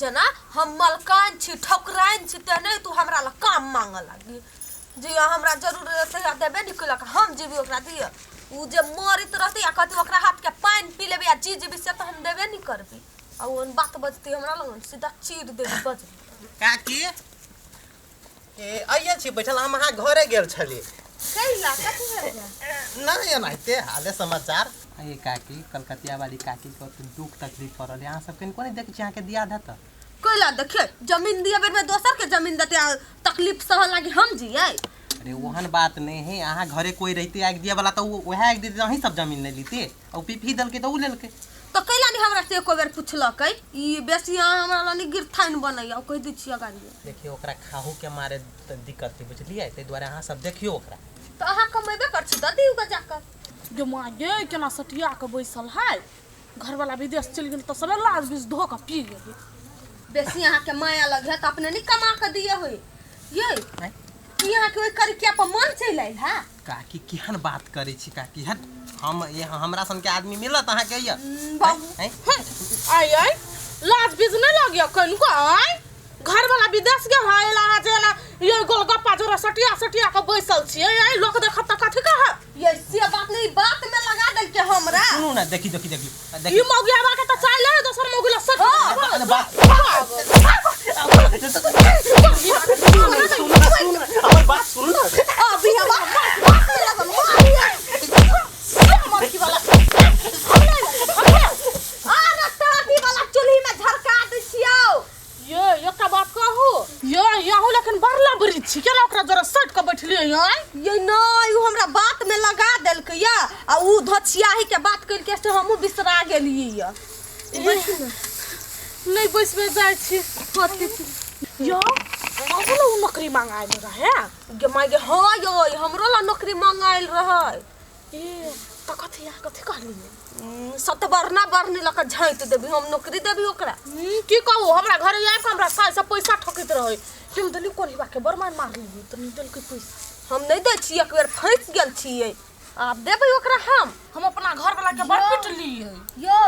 जना हम मलकान छी ठोकराइन छी ते नहीं तू हमरा ला काम मांगे लागी जी हमरा जरूरत है देबे निकल के हम जीबी ओकरा दिए उ जे मरित रहती या कहती ओकरा हाथ के पानी पी लेबे या जी जीबी से तो हम देबे नहीं करबी आ ओन बात बजती हमरा लगन सीधा चीर देबी बज काकी ए आइया छी बैठल हम अहाँ घरे गेल छली कैला कथि भेल नहीं एनाइते हाले समाचार ये काकी कलकतिया वाली काकी को दुख तकलीफ पड़ल यहाँ सब कहीं कोनी देख यहाँ के दिया था तो कैला देखे जमीन दिया बेर में दोसर के जमीन देते तकलीफ सह लागी हम जिए अरे वहन बात नहीं है यहाँ घरे कोई रहती आग दिया वाला तो वह आग दे वहीं सब जमीन ले लीते और पीपी दल के तो उ ले लके तो कैला नहीं हमरा से एको बेर पूछलकै ई बेसी हमरा लानी गिरथाइन बनैया कह दै छियै गाड़ी देखियो ओकरा खाहू के मारे दिक्कत थी बुझलिए ते द्वारा अहाँ सब देखियो ओकरा तो अहाँ कमेबे कर छी ददी उगा जाकर जो माँ ये केना सटिया के बैसल है घर वाला विदेश चल गेल तो सब लाज बीज धो के पी गेल बेसी यहाँ के माया लग है तो अपने नहीं कमा के दिए हुई ये यहाँ के करके पर मन चल आइल है काकी केहन बात करे छी काकी हट हम ये हमरा सन के आदमी मिलत अहाँ के ये आई लाज बीज नहीं लगिया कनको आई घर वाला विदेश के भाईला जेना ये गोलगप्पा जोरा सटिया के बैसल छिए आई लोग देखत त कथि कह ये से बात नहीं बात में लगा दल के हमरा सुनु ना देखी ई मौगियावा के त चाइले दोसर मौगिला सट हमर बात सुन ना अभी हम मर की वाला अरे तादी वाला चूल्ही में झरका दै छियो ये एकटा बात कहू ये यहू लेकिन बरला बरी छी केना ओकरा जरा सट के बैठलिए ये नहीं उ हमरा बात में लगा देल के या आ उ धछियाही के बात कइल के से हमहु बिसरा गेलिए या नहीं बैसबे जाय छी यो अबलो नौकरी मांगाइल रहे गे मागे हां यो हमरो ला नौकरी मांगाइल रहे ए त कथि कहली सतबरना बरनी लक झाइत देबी हम नौकरी देबी ओकरा की कहू हमरा घर आइ के हमरा साल से पैसा ठकैत रहे तुम दली कोनी बा के बरमान मार ली त नहीं दल के पैसा हम नहीं दे छी एक बेर फंस गेल छिए आप देबे ओकरा हम अपना घर वाला के बड़ पिट लिए यो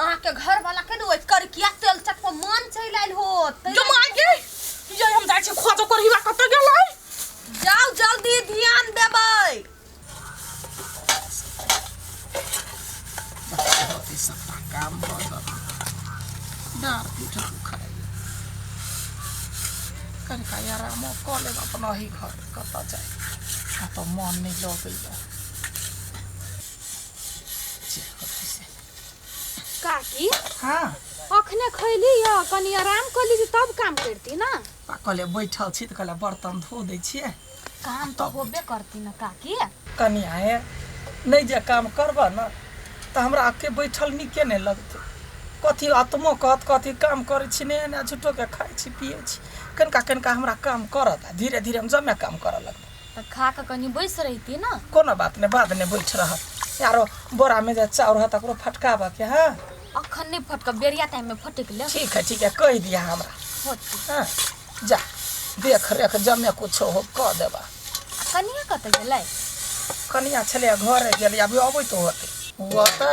अहाँ के घर वाला के न कर किया तेल चट पर मन चल आइल हो जो मांगे ये हम जाय छी खोजो करहिबा कत गेलै जाओ जल्दी ध्यान देबै सबका काम बदल डार पीठ खाए कनका आराम क लेब अपना ही घर कत जाए तो मन नहीं लगैया काकी हाँ अखने खैली या कनी आराम कर ली तब काम करती ना कहले बैठल छी तो कहले बर्तन धो दै छियै काम तो होबे करती ना काकी कनिया है नहीं जे काम करबा ना तो हमरा आके बैठल नीके नहीं लगते कथी आत्मो कहत कथी काम करे छी नहीं ना झूठो के खाई छी पिए छी कनका हमरा काम करत धीरे धीरे हम जमे काम करे लगते तो खा के कनी बैस रहती ना कोनो बात नहीं बाद में बैठ रह यारो बोरा में जे चाउर है तकरो फटकाबा के हां अखन नहीं फटका बेरिया टाइम में फटक ले ठीक है कह दिया हमरा हां जा देख रेख जमे कुछ हो क देबा कनिया कत गेलै कनिया छले घरे गेली अभी अबै तो होते होतै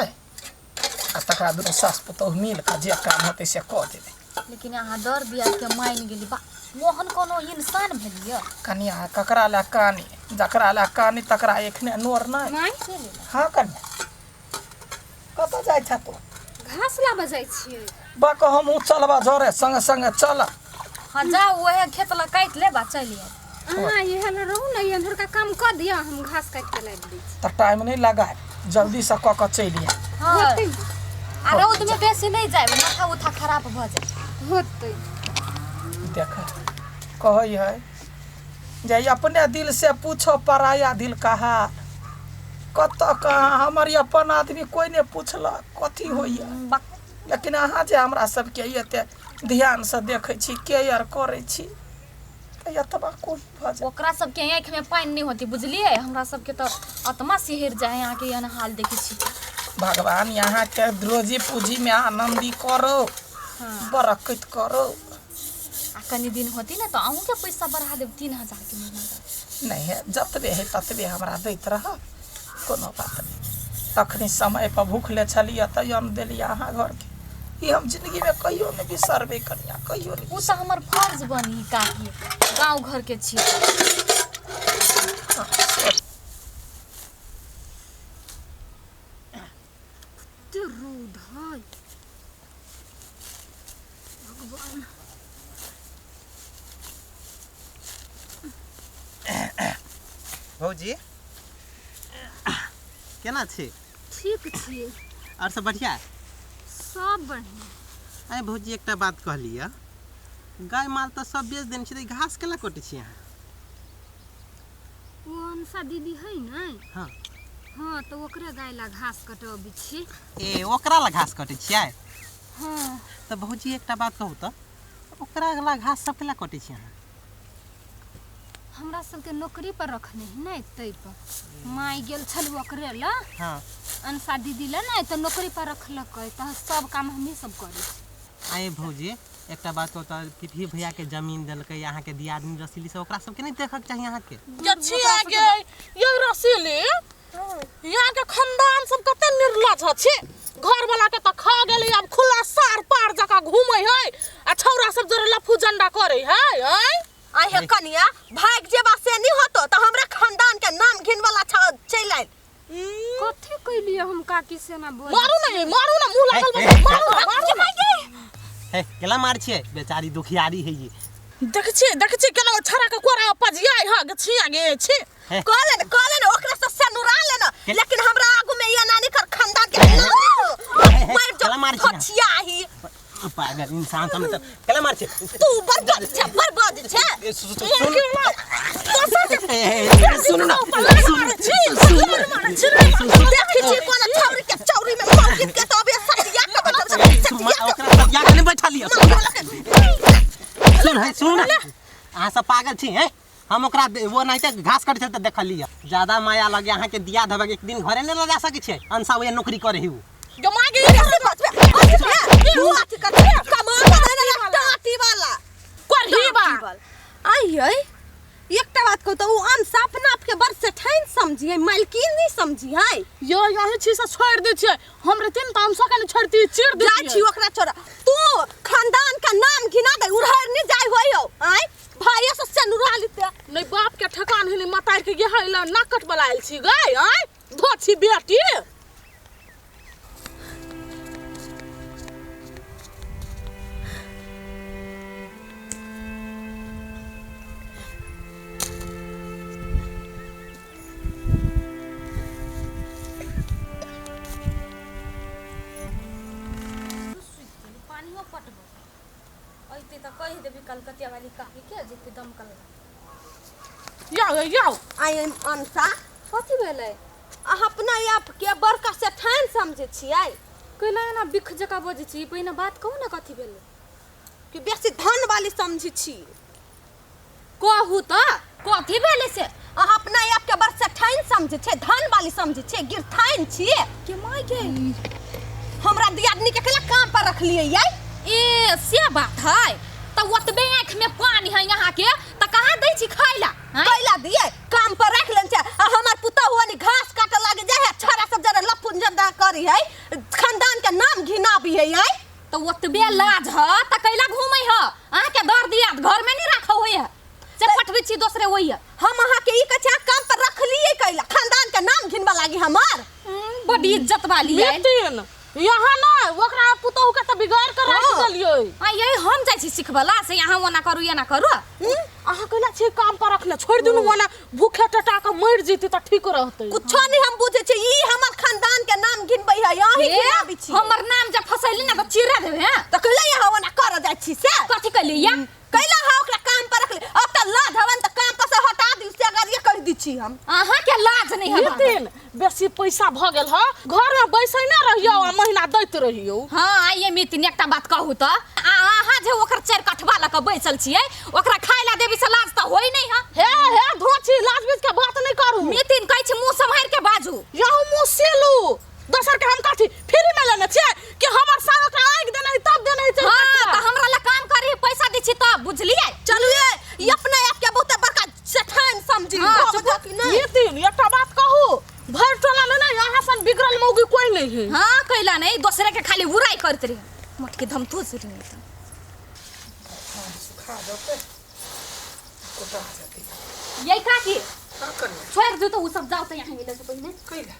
आ तकरा दुनू सास पुतोह मिल के जे काम होते से क देबै लेकिन यहाँ डर बिया के मान गेली बा मोहन कोनो इंसान भेलिए कनिया ककरा ला कानी जकरा ला कानी तकरा एखने नोर नहीं नहीं चले हाँ कनिया कत जाय छ तू घास लाबा जाय छिए बा को हम चलबा झरे संग संग चल हां जाओ ओहे खेत ला काट ले बा चलिए हां ये हल रहू ना ये अंधर का काम कर दिया हम घास काट के ला दी त टाइम नहीं लगाए जल्दी से क चलिए हां आ रोड में बेसी नहीं जाए माथा उठा खराब भ जाए होतै देख कहई है जे अपने दिल से पूछो पराया दिल कहा कत कहाँ हमारी अपन आदमी कोई ने पूछला कथी होइया लेकिन अहाँ जे हमरा सबके एते ध्यान से देखे छी केयर करे छी एतबा कोई भज ओकरा सबके आँख में पानी नहीं होती बुझलिए हमरा सबके तो आत्मा सिहर जाए यहाँ के यन हाल देखे छी भगवान यहाँ के रोजी पूजी में आनंदी करो बरकत करो आ कनी दिन होती ना तो अहूँ के पैसा बढ़ा देब 3000 के महीना नहीं है जतबे है ततबे हमरा दैत रह कोनो बात नहीं तखनी समय पर भूखले छलिए त अन्न देलिए अहाँ घर के ये हम जिंदगी में कहियो नहीं बिसरबे करिया, कहियो नहीं। उ त हमर फर्ज बनी काकी, गांव घर के छी। ते रोद है भगवान। भौजी केना छी? ठीक छियै, और सब बढ़िया? सब बढ़िया। अरे भौजी एकटा बात कहलिए, गाय माल तो सब बेच देने छी, घास केला कटै छी अहाँ? वो अंसा दीदी है ना? हाँ हाँ, तो ओकरे गाय ला घास कटबी छी। ए ओकरा ला घास कटै छियै? हाँ, तो भौजी एकटा बात कहू तो, ओकरा ला घास सब केला कटै छी अहाँ? हमरा सबके नौकरी पर रखने है ना, तै पर माई गेल छल ओकरे ला, हाँ अंसा दीदी ला ना, तो नौकरी पर रखलक, तो सब काम हमही सब करै छी। आए भौजी एकटा बात कहू तो, पिपही भैया के जमीन देलकै अहाँ के दियादनी रसीली से, ओकरा सबके नहीं देखक चाहिए अहाँ के? जच्छी आगे ये रसीली यहाँ के खानदान सब कते निर्लज छै। घर वाला के त खा गेली, अब खुला सार पार जका घूमै है, आ छौरा सब जरे लफू जंडा करे है। आई है कनिया भाग जेबा से नहीं होतो तो हमरा खानदान के नाम घिन वाला चल आइल। कथि कइलिए हम काकी से ना बोल। मारू ना मुंह लागल बस, मारू। हे केला मार छियै? बेचारी दुखियारी है ये। देख छी केना छरा के कोरा पजियाई ह गछिया गे छी। कहले ओकरा से नुरा लेना, लेकिन हमरा आगू में ये नानी कर खानदान के केला मार छिया ही पागल इंसान सब तो केला मार छियै? तू बर्बाद छे। सुन ना देखि छी कोन छौरी के चौरी में मार के तो अबे सटिया के बदल ओकरा सटिया के नहीं बैठा लिया। सुन अहाँ सब पागल छी हैं? हम ओकरा वो नहीं ते घास कट चलते देख लिया। ज्यादा माया लगे अहाँ के दिया धबे एक दिन घरे ले जा सके छै। अंसा वो नौकरी करे ही जो मागे ये हुआ करते कमाल देना टाटी वाला करही बा। आई एकटा बात कहू तो उ अंसा अपना आप के बड़ से ठैन समझी है, मालकिन नहीं समझी है। यो यही छी से छोड़ दे छै, हमरे तीन तामसा के छोड़ती चिड़ दे जा छी ओकरा छोड़ा। तू खानदान का नाम घिना दे, उड़हर नहीं जाय होयो। आई भाई से नुरा लेते नहीं बाप के ठकान है, नहीं मतार के ये हैला नाकट बलाइल छी गई। आई धो छी बेटी। तो कह देबी कलकतिया वाली काकी के जितने दमकल। याओ आई अंसा कथी भेलै? अपना आप के बड़का से ठैन समझे छियै कैला ना बिख जका बजे छी। पहिने बात कहू ना कथी भेलै? कि बेसी धन वाली समझी छी। कहू त कथी भेलै से? अपना आप के बड़ से ठैन समझे छै, धन वाली समझे छै, गिरथाइन छियै के माय के हमरा दियादनी के केला काम पर रख लिए याई। ए से बात है तो ओतबे आँख में पानी है यहाँ के तो कहाँ दै छी खाइला? कैला दिए काम पर रख लेन छै। आ हमर पुता हुआ नि घास काटे लागे जाय है, छोरा सब जरा लफुन जंदा करी है, खानदान के नाम घिनाबी है याई। तो ओतबे लाज है तो कैला घूमै है? अहाँ के दर दिया घर में नहीं रखा हुई है से पटवी छी दूसरे होई है। हम अहाँ के ई कछा काम पर रख लिए कैला खानदान के नाम घिनबा लागी हमार। बड़ी इज्जत वाली है। बेटी यहाँ ना ओकरा पुतहु के त बिगाड़ कर रख देलियै। आ यही हम जाइ छी सिखबला से यहाँ वो ना करू या ना करू। अहाँ कहला छी काम पर रखले छोड़ दिनु, वना भूखे टटा के मर जीती त ठीक रहतै। कुछ नहीं हम बुझे छी, ई हमर खानदान के नाम घिनबै है, यही घिनाबी छी। हमर नाम जब फसैली ना तो चिरा देबे हैं। त कैला यहाँ वना कर जाय छी से कथी कैली या? कैला है ओकरा काम पर रख ले। अब त लाज हवन त काम पर से हटा दी से अगर ये कर दी छी हम। अहाँ के लाज नहीं है? दिन बेसी पैसा भ गेल ह, घर में बैसै ना रहियो आ महीना दैत रहियो। हाँ ये मितिन एकटा बात कहू तो, अहाँ जे ओकर चार कठवा ल के बैसल छियै ओकरा खाइला देबी से लाज त होई नहीं है। हे धोची लाज बीज के बात नहीं करू। मितिन कहै छी मुंह संभार के बाजू। यहू मुंह सेलू दोसर के हम कथी फ्री में लेने छियै कि हमर साग के आग देने तब देने छै। हां त हमरा ला काम करी पैसा दै छी तब बुझलियै? चलू ये अपने आप के बहुत बड़का सेठान समझी। ये तीन एकटा बात कहू, भर टोला में ना यहाँ सन बिगड़ल मौगी कोई नहीं है। हां कैला नहीं दूसरे के खाली बुराई करत रही। मोटके धम तो से नहीं था सुखा जाते कोटा जाती यही काकी का करना छोड़ दो तो वो सब जाओ तो यहाँ मिले से पहले कइला